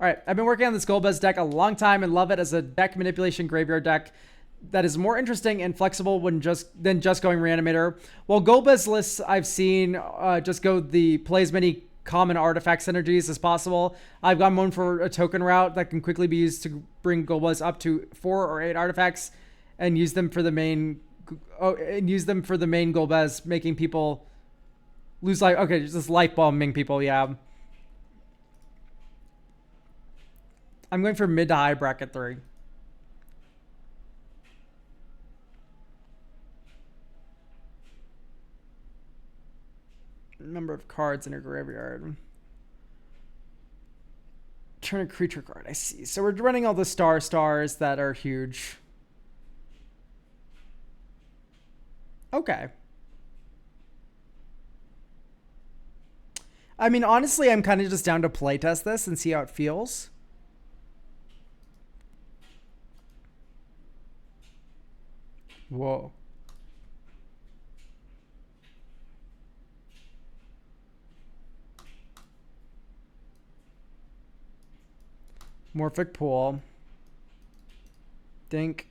All right, I've been working on this Golbez deck a long time and love it as a deck manipulation graveyard deck that is more interesting and flexible than just going Reanimator. While Golbez lists I've seen just go the play as many common artifact synergies as possible, I've gone one for a token route that can quickly be used to bring Golbez up to 4 or 8 artifacts and use them for the main Golbez, making people lose life. Okay, just life bombing people, yeah. I'm going for mid to high bracket 3. Number of cards in a graveyard. Turn a creature card, I see. So we're running all the stars that are huge. Okay. I mean, honestly, I'm kind of just down to playtest this and see how it feels. Whoa. Morphic Pool. Think.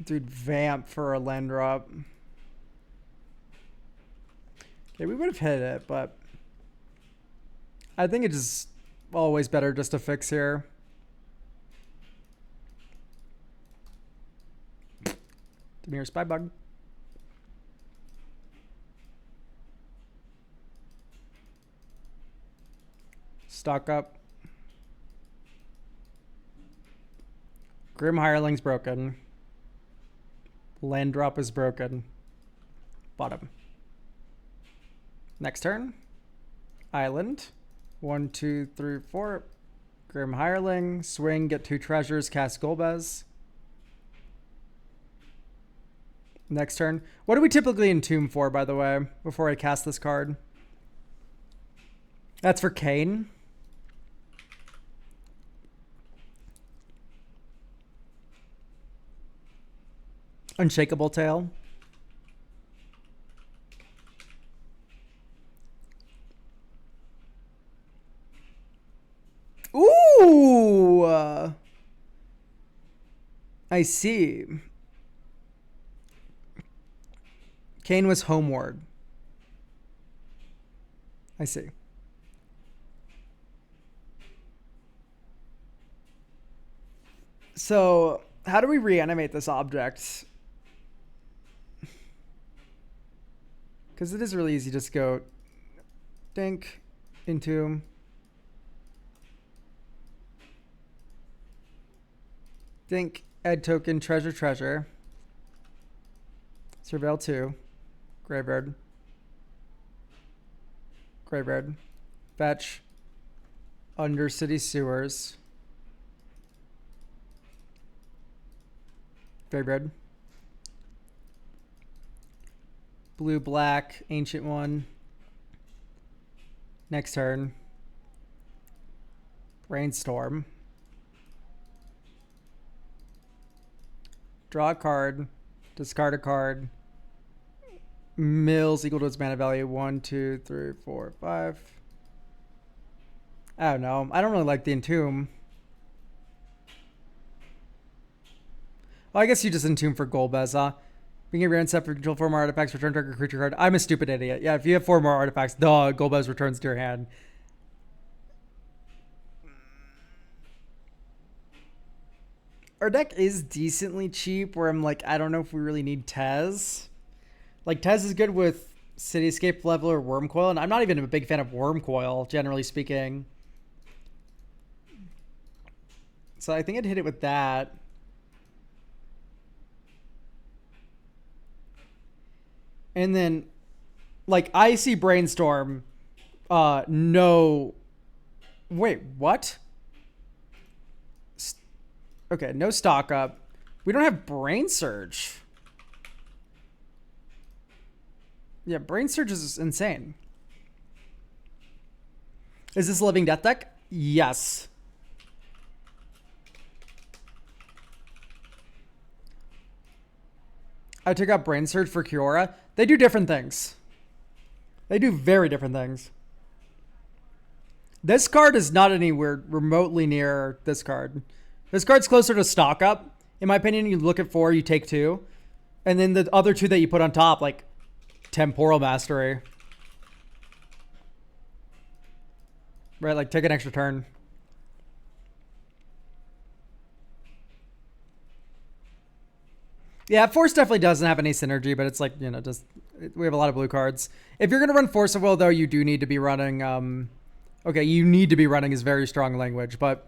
Dude, Vamp for a land drop. Okay, we would have hit it, but I think it's just always better just to fix here. Demir Spybug. Stock up. Grim Hireling's broken. Land drop is broken. Bottom. Next turn. Island. 1, 2, 3, 4. Grim Hireling. Swing, get 2 treasures, cast Golbez. Next turn. What do we typically entomb for, by the way, before I cast this card? That's for Kane. Unshakable Tail. Ooh! I see. Kane was Homeward. I see. So, how do we reanimate this object? Because it is really easy. Just go dink, entomb. Dink, add token, treasure. Surveil 2. Graveyard. Fetch. Undercity Sewers. Graveyard. Blue, black, Ancient One. Next turn. Brainstorm. Draw a card. Discard a card. Mills equal to its mana value. 1, 2, 3, 4, 5. I don't know. I don't really like the Entomb. Well, I guess you just Entomb for Golbez, huh? Being a rare and set for control 4 more artifacts, return target creature card. I'm a stupid idiot. Yeah, if you have 4 more artifacts, duh, Golbez returns to your hand. Our deck is decently cheap, where I'm like, I don't know if we really need Tez. Like, Tez is good with Cityscape Leveler, Wormcoil, and I'm not even a big fan of Wormcoil, generally speaking. So I think I'd hit it with that. And then, like, I see Brainstorm, no... Wait, what? Okay, no stock up. We don't have Brain Surge. Yeah, Brain Surge is insane. Is this a Living Death deck? Yes. I took out Brain Surge for Kiora. They do different things. They do very different things. This card is not anywhere remotely near this card. This card's closer to stock up. In my opinion, you look at 4, you take 2. And then the other 2 that you put on top, like Temporal Mastery. Right, like take an extra turn. Yeah, Force definitely doesn't have any synergy, but it's like, you know, just we have a lot of blue cards. If you're going to run Force of Will, though, you do need to be running... okay, you need to be running his very strong language, but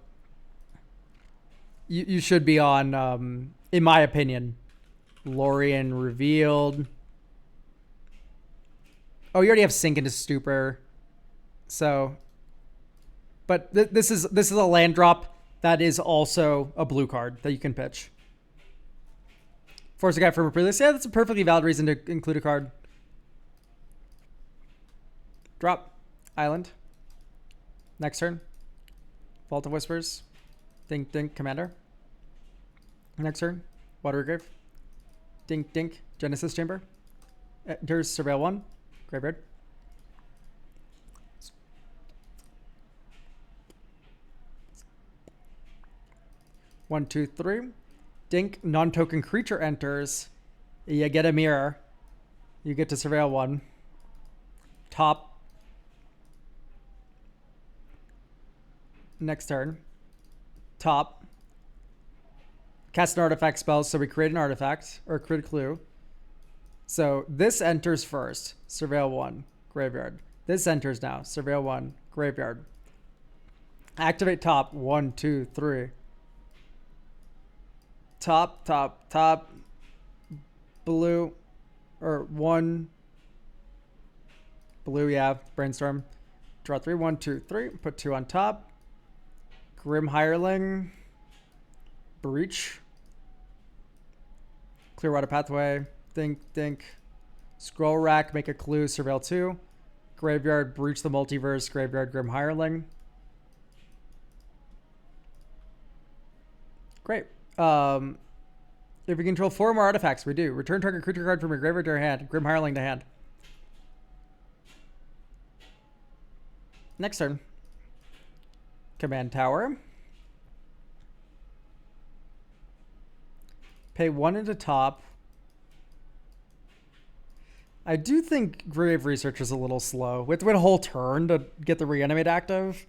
you should be on, in my opinion, Lorien Revealed. Oh, you already have Sink into Stupor. So... But this is a land drop that is also a blue card that you can pitch. Force a guy from a pre-list. Yeah, that's a perfectly valid reason to include a card. Drop. Island. Next turn. Vault of Whispers. Dink, dink, Commander. Next turn. Watery Grave. Dink, dink, Genesis Chamber. Enters Surveil 1. Graveyard. One, two, three. Dink, non-token creature enters. You get a mirror. You get to Surveil 1. Top. Next turn. Top. Cast an artifact spell, so we create an artifact, or create a clue. So this enters first. Surveil 1. Graveyard. This enters now. Surveil 1. Graveyard. Activate top. 1, 2, 3. Top, top, top. Blue. Or 1. Blue, yeah. Brainstorm. Draw 3. 1, 2, 3. Put 2 on top. Grim Hireling. Breach. Clearwater Pathway. Think, think. Scroll Rack. Make a clue. Surveil 2. Graveyard. Breach the Multiverse. Graveyard. Grim Hireling. Great. If we control 4 more artifacts, we do. Return target creature card from your graveyard to your hand. Grim Hireling to hand. Next turn. Command Tower. Pay 1 into top. I do think Grave Research is a little slow. We have to wait a whole turn to get the Reanimate active.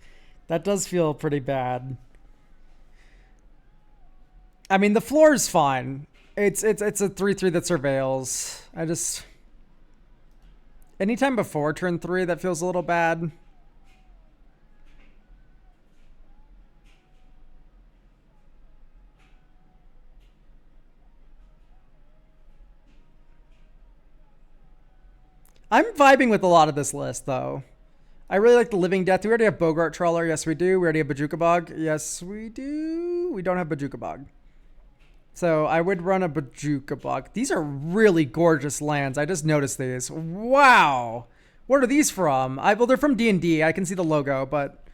That does feel pretty bad. I mean, the floor is fine. It's a 3/3 that surveils. I just... Anytime before turn 3, that feels a little bad. I'm vibing with a lot of this list, though. I really like the Living Death. Do we already have Bogart Trawler? Yes, we do. We already have Bajuka Bog? Yes, we do. We don't have Bajuka Bog. So I would run a Bajuka Bog. These are really gorgeous lands. I just noticed these. Wow. What are these from? Well, they're from D&D. I can see the logo, but...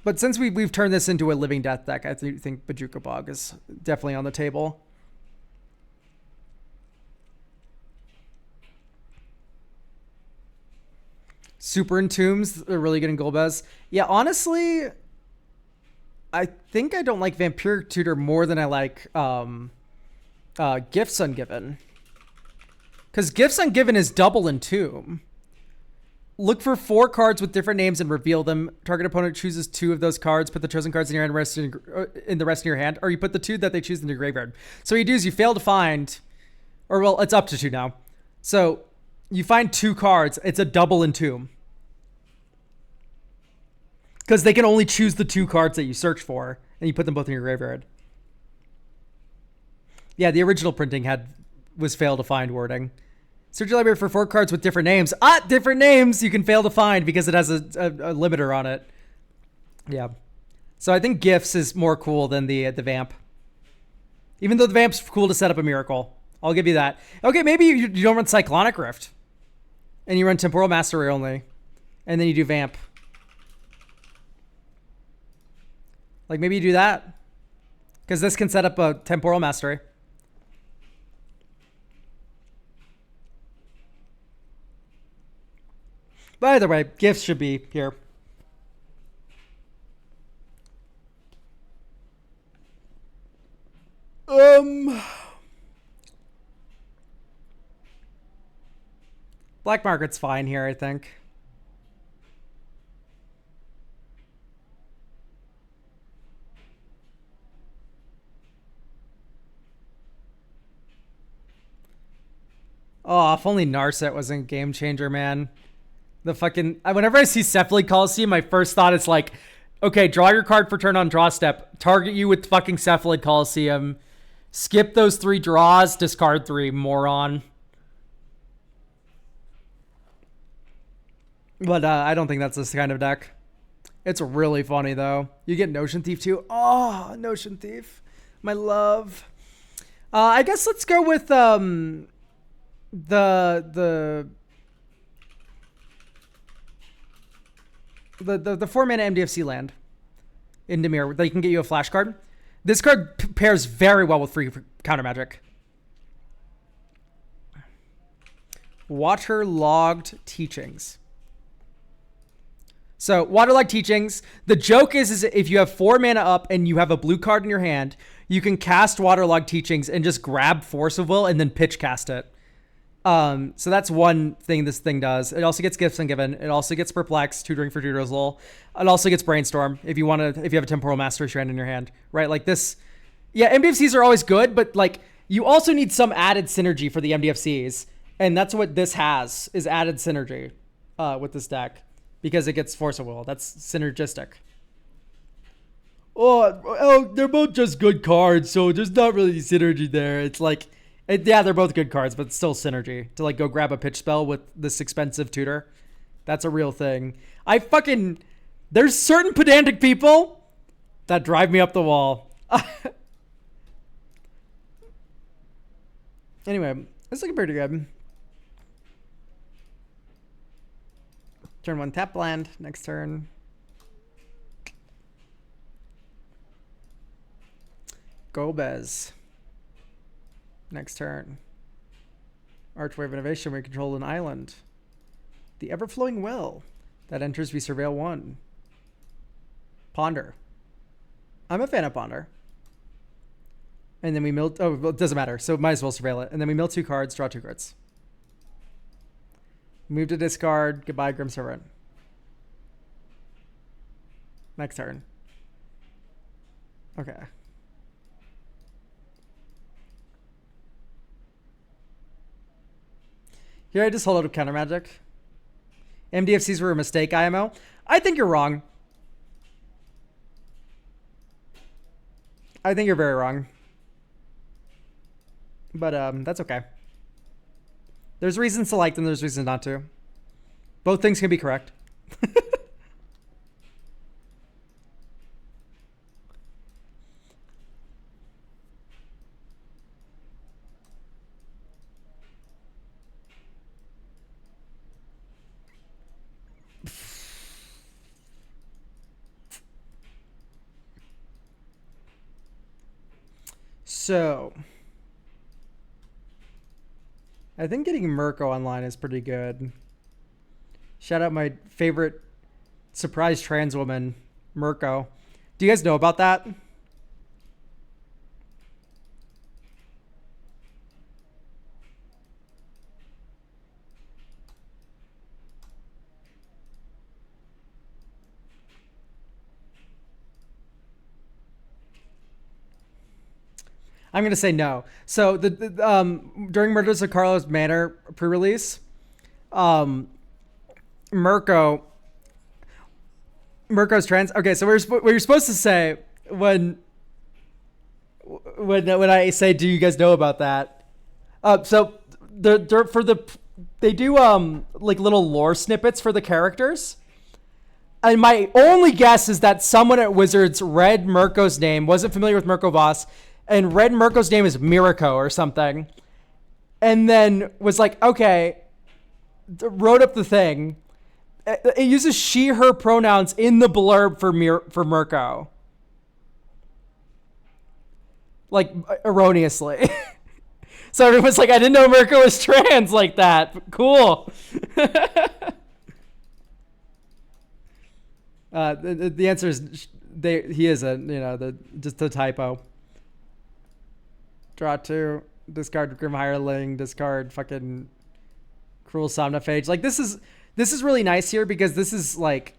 But since we've turned this into a Living Death deck, I think Bajuka Bog is definitely on the table. Super Entombs are really good in Golbez. Yeah, honestly, I think I don't like Vampiric Tutor more than I like Gifts Ungiven. Because Gifts Ungiven is double Entomb. Look for 4 cards with different names and reveal them. Target opponent chooses 2 of those cards. Put the chosen cards in your hand, in the rest in your hand, or you put the 2 that they choose in your graveyard. So what you do is you fail to find, or well, it's up to 2 now. So you find 2 cards. It's a double Entomb. Because they can only choose the 2 cards that you search for, and you put them both in your graveyard. Yeah, the original printing was fail to find wording. Search your library for 4 cards with different names. Different names you can fail to find because it has a limiter on it. Yeah. So I think Gifts is more cool than the Vamp. Even though the Vamp's cool to set up a Miracle. I'll give you that. Okay, maybe you don't run Cyclonic Rift. And you run Temporal Mastery only. And then you do Vamp. Like, maybe you do that. Because this can set up a Temporal Mastery. But either way, gifts should be here. Black market's fine here, I think. Oh, if only Narset wasn't Game Changer, man. The fucking... Whenever I see Cephalid Coliseum, my first thought is like, okay, draw your card for turn on draw step. Target you with fucking Cephalid Coliseum. Skip those 3 draws, discard 3, moron. But I don't think that's this kind of deck. It's really funny, though. You get Notion Thief, too. Oh, Notion Thief. My love. I guess let's go with... the 4-mana MDFC land in Dimir that can get you a flash card. This card pairs very well with free counter magic. Waterlogged Teachings. So Waterlogged Teachings, the joke is if you have 4 mana up and you have a blue card in your hand, you can cast Waterlogged Teachings and just grab Force of Will and then pitch cast it. So that's one thing this thing does. It also gets Gifts Ungiven. It also gets Perplex, tutoring for Tutor's Lol. It also gets Brainstorm if you have a Temporal Mastery Strand in your hand, right? Like this. Yeah, MDFCs are always good, but like you also need some added synergy for the MDFCs. And that's what this has, is added synergy, with this deck because it gets Force of Will. That's synergistic. Oh, they're both just good cards. So there's not really synergy there. It's like, yeah, they're both good cards, but still synergy. To like go grab a pitch spell with this expensive tutor. That's a real thing. There's certain pedantic people that drive me up the wall. Anyway, it's looking pretty good. Turn 1 tap land. Next turn. Golbez. Next turn. Archway of Innovation, we control an island. The Everflowing Well. That enters, we surveil 1. Ponder. I'm a fan of Ponder. And then we mill... Oh, well, it doesn't matter. So might as well surveil it. And then we mill 2 cards, draw 2 cards. Move to discard. Goodbye, Grim Servant. Next turn. Okay. Here I just hold out of counter magic. MDFCs were a mistake, IMO. I think you're wrong. I think you're very wrong. But that's okay. There's reasons to like them, there's reasons not to. Both things can be correct. So, I think getting Mirko online is pretty good. Shout out my favorite surprise trans woman, Mirko. Do you guys know about that? I'm gonna say no. So during Murders of Carlos Manor pre-release, Mirko's trans. Okay, so what you're supposed to say when I say, do you guys know about that? So they do like little lore snippets for the characters. And my only guess is that someone at Wizards read Mirko's name, wasn't familiar with Mirko Voss, and read Mirko's name as Mirko or something, and then was like, okay, wrote up the thing. It uses she, her pronouns in the blurb for Mirko. Like, erroneously. So everyone's like, I didn't know Mirko was trans like that. Cool. The answer is he isn't. You know, just a typo. Draw two, discard Grim Hireling, discard fucking Cruel Somnophage. Like this is really nice here because this is like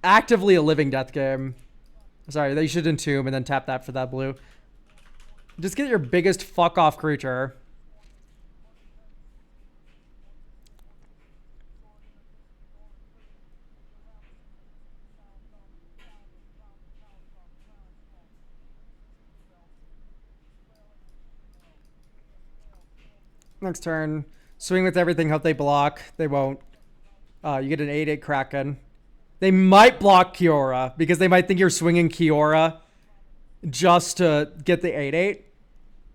actively a living death game. Sorry, they should entomb and then tap that for that blue. Just get your biggest fuck off creature. Next turn, swing with everything, hope they block. They won't. You get an 8/8 Kraken. They might block Kiora because they might think you're swinging Kiora just to get the 8/8.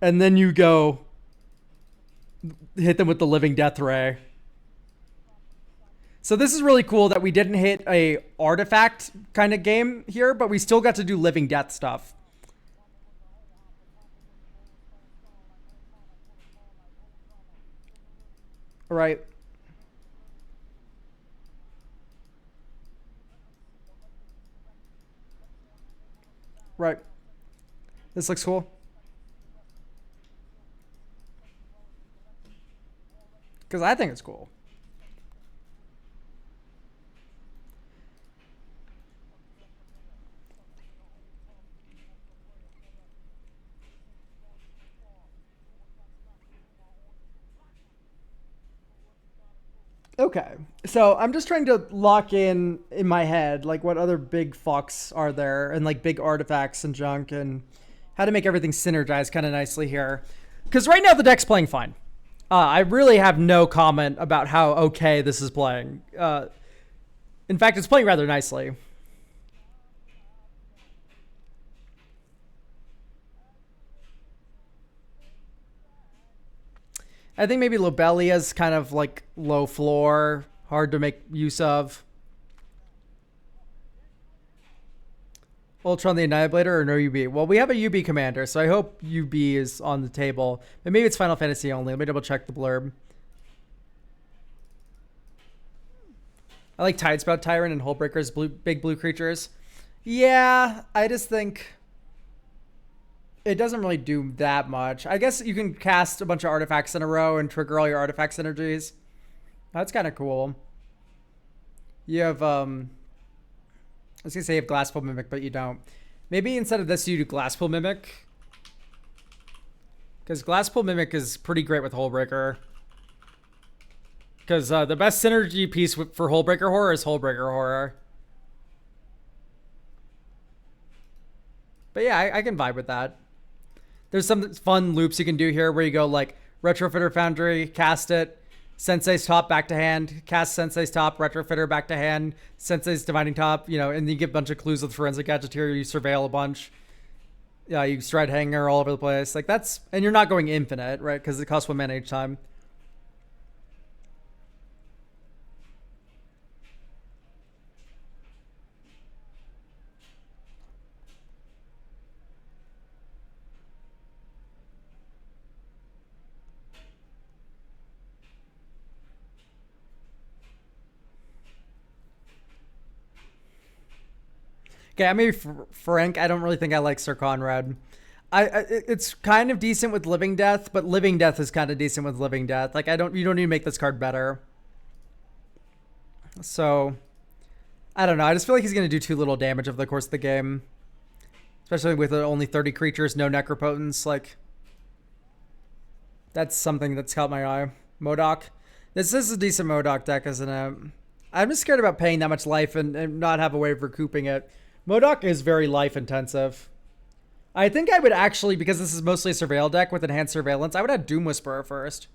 And then you go hit them with the Living Death Ray. So this is really cool that we didn't hit a artifact kind of game here, but we still got to do Living Death stuff. Right. Right. This looks cool. Because I think it's cool. Okay, so I'm just trying to lock in my head, like what other big fucks are there and like big artifacts and junk and how to make everything synergize kind of nicely here. Because right now the deck's playing fine. I really have no comment about how okay this is playing. In fact, it's playing rather nicely. I think maybe Lobelia's kind of like low floor, hard to make use of. Ultron the Annihilator or no UB? Well, we have a UB commander, so I hope UB is on the table. But maybe it's Final Fantasy only. Let me double check the blurb. I like Tidespout Tyrant and Hullbreaker's big blue creatures. Yeah, I just think it doesn't really do that much. I guess you can cast a bunch of artifacts in a row and trigger all your artifact synergies. That's kind of cool. You have, I was going to say you have Glasspool Mimic, but you don't. Maybe instead of this, you do Glasspool Mimic. Because Glasspool Mimic is pretty great with Hullbreaker. Because the best synergy piece for Hullbreaker Horror is Hullbreaker Horror. But yeah, I can vibe with that. There's some fun loops you can do here where you go like Retrofitter Foundry, cast it, Sensei's Top back to hand, cast Sensei's Top, Retrofitter back to hand, Sensei's Divining Top, you know, and you get a bunch of clues with Forensic Agitator, you surveil a bunch. Yeah, you Stride Hanger all over the place. Like that's, and you're not going infinite, right? Because it costs 1 mana each time. Okay, I may be frank. I don't really think I like Sir Conrad. It's kind of decent with Living Death, but Living Death is kind of decent with Living Death. Like you don't need to make this card better. So I don't know. I just feel like he's gonna do too little damage over the course of the game, especially with only 30 creatures, no Necropotence. Like that's something that's caught my eye. Modok. This is a decent Modok deck, isn't it? I'm just scared about paying that much life and not have a way of recouping it. Modok is very life intensive. I think I would actually, because this is mostly a surveil deck with enhanced surveillance, I would have Doom Whisperer first.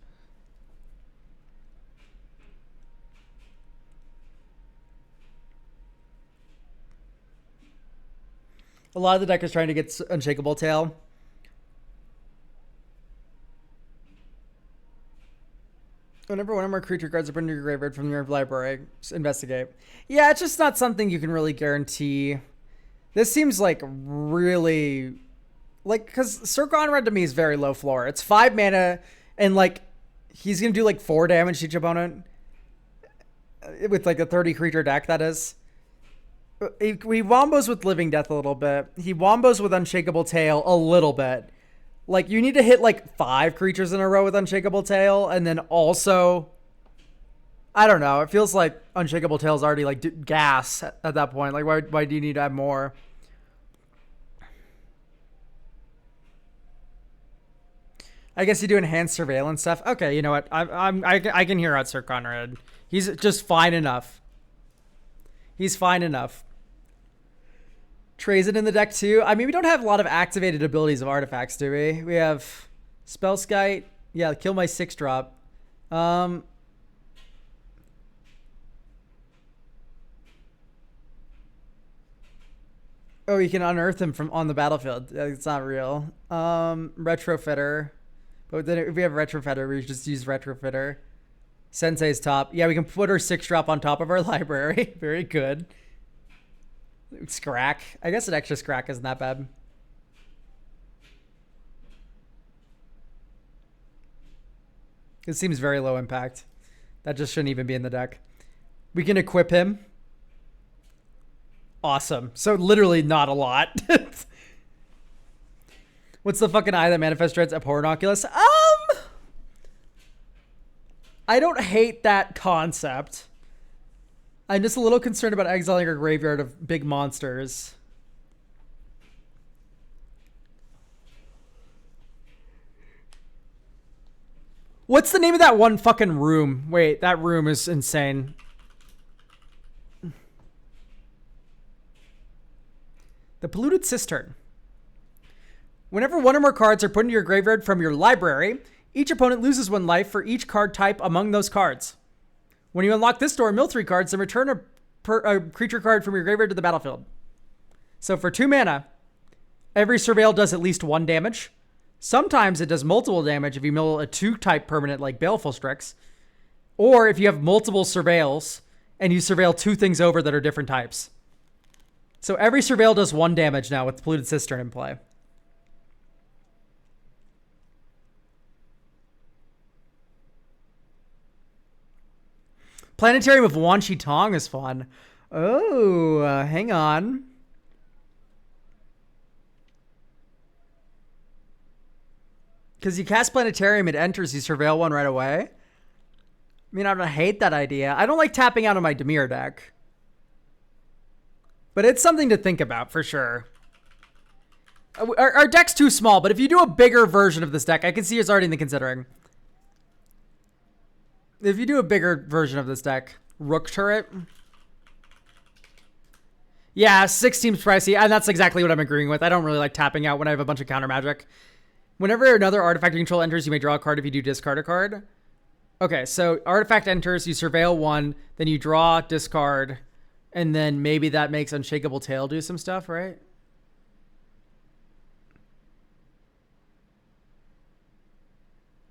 A lot of the deck is trying to get Unshakable Tail. Whenever one of our creature cards are put into your graveyard from your library, investigate. Yeah, it's just not something you can really guarantee. This seems like really, like, because Sir Conrad to me is very low floor. It's 5 mana, and like, he's gonna do like 4 damage to each opponent. with like a 30 creature deck, that is. He wombos with Living Death a little bit. He wombos with Unshakable Tail a little bit. Like, you need to hit like 5 creatures in a row with Unshakable Tail, and then also, I don't know. It feels like Unshakable Tail is already like gas at that point. Like, why do you need to add more? I guess you do enhanced surveillance stuff. Okay, you know what? I can hear out Sir Conrad. He's just fine enough. He's fine enough. Trazyn in the deck too. I mean, we don't have a lot of activated abilities of artifacts, do we? We have Spellskite. Yeah, kill my 6-drop. Oh, you can unearth him from on the battlefield. It's not real. Retrofitter. But then if we have Retrofitter, we just use Retrofitter. Sensei's top. Yeah, we can put our 6-drop on top of our library. Very good. Scrack. I guess an extra Scrack isn't that bad. It seems very low impact. That just shouldn't even be in the deck. We can equip him. Awesome. So literally not a lot. What's the fucking eye that manifests dreads? Abhorrenoculus? I don't hate that concept. I'm just a little concerned about exiling our graveyard of big monsters. What's the name of that one fucking room? Wait, that room is insane. The Polluted Cistern. Whenever one or more cards are put into your graveyard from your library, each opponent loses 1 life for each card type among those cards. When you unlock this door, mill 3 cards and return a creature card from your graveyard to the battlefield. So for 2 mana, every Surveil does at least 1 damage. Sometimes it does multiple damage if you mill a 2-type permanent like Baleful Strix. Or if you have multiple Surveils and you Surveil 2 things over that are different types. So every Surveil does 1 damage now with Polluted Cistern in play. Planetarium of Wan Shi Tong is fun. Oh, hang on. Because you cast Planetarium, it enters, you Surveil 1 right away. I mean, I don't hate that idea. I don't like tapping out of my Dimir deck. But it's something to think about, for sure. Our deck's too small, but if you do a bigger version of this deck, I can see it's already in the considering. If you do a bigger version of this deck, Rook Turret. Yeah, 6 seems pricey, and that's exactly what I'm agreeing with. I don't really like tapping out when I have a bunch of counter magic. Whenever another artifact you control enters, you may draw a card if you do discard a card. Okay, so artifact enters, you Surveil 1, then you draw, discard, and then maybe that makes Unshakable Tail do some stuff, right?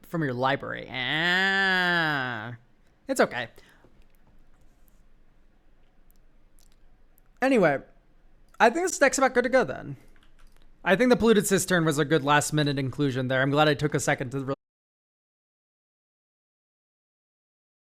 From your library. It's okay. Anyway, I think this deck's about good to go then. I think the Polluted Cistern was a good last minute inclusion there. I'm glad I took a second to